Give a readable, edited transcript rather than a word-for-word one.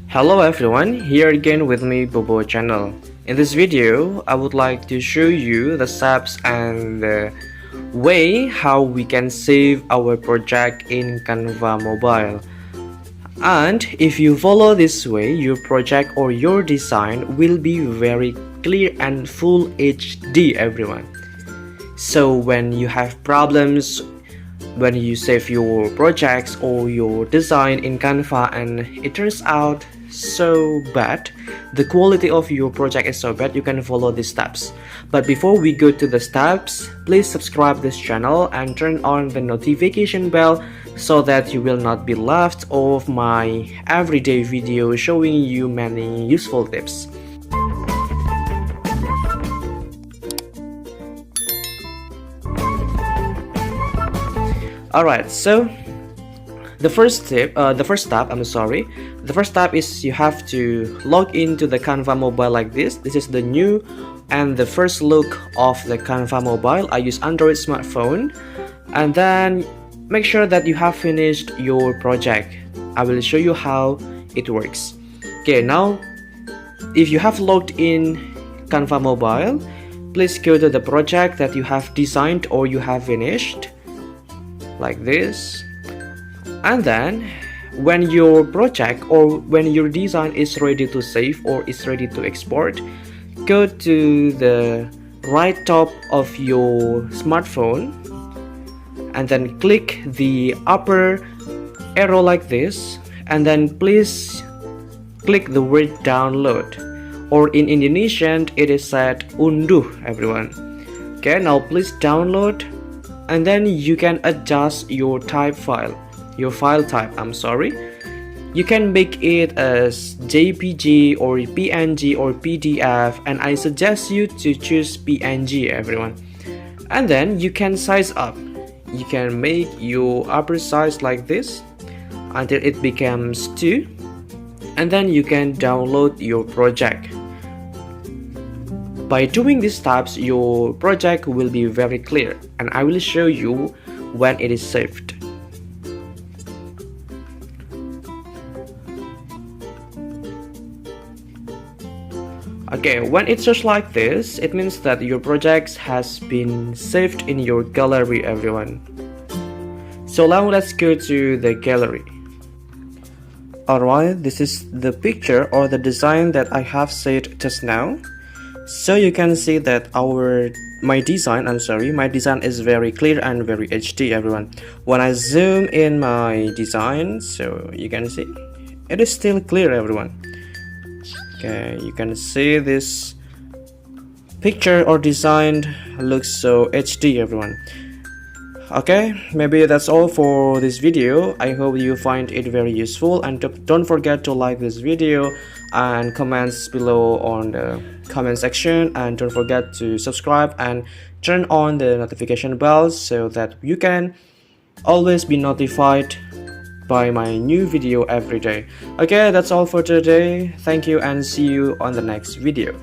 Hello everyone, here again with me Bobo channel. In this video, I would like to show you the steps and the way how we can save our project in Canva mobile. And if you follow this way, your project or your design will be very clear and full HD everyone. So when you have problems when you save your projects or your design in Canva and it turns out so bad, the quality of your project is so bad, you can follow these steps. But before we go to the steps, please subscribe this channel and turn on the notification bell so that you will not be left off my everyday video showing you many useful tips. Alright, so the first step is you have to log into the Canva mobile like this. This is the new and the first look of the Canva mobile. I use Android smartphone, and then make sure that you have finished your project. I will show you how it works. Okay, now if you have logged in Canva mobile, please go to the project that you have designed or you have finished like this, and then when your project or when your design is ready to save or is ready to export, go to the right top of your smartphone and then click the upper arrow like this, and then please click the word download, or in Indonesian it is said unduh everyone. Okay, now please download, and then you can adjust your file type. You can make it as JPG or PNG or PDF, and I suggest you to choose PNG everyone. And then you can size up. You can make your upper size like this until it becomes 2, and then you can download your project. By doing these steps, your project will be very clear, and I will show you when it is saved. Okay, when it shows like this, it means that your project has been saved in your gallery everyone. So now let's go to the gallery. Alright, this is the picture or the design that I have saved just now. So you can see that my design is very clear and very HD everyone. When I zoom in my design, so you can see it is still clear everyone. Okay, you can see this picture or design looks so HD everyone. Okay, maybe that's all for this video. I hope you find it very useful, and don't forget to like this video and comments below on the comment section, and don't forget to subscribe and turn on the notification bell so that you can always be notified by my new video every day. Okay, that's all for today. Thank you and see you on the next video.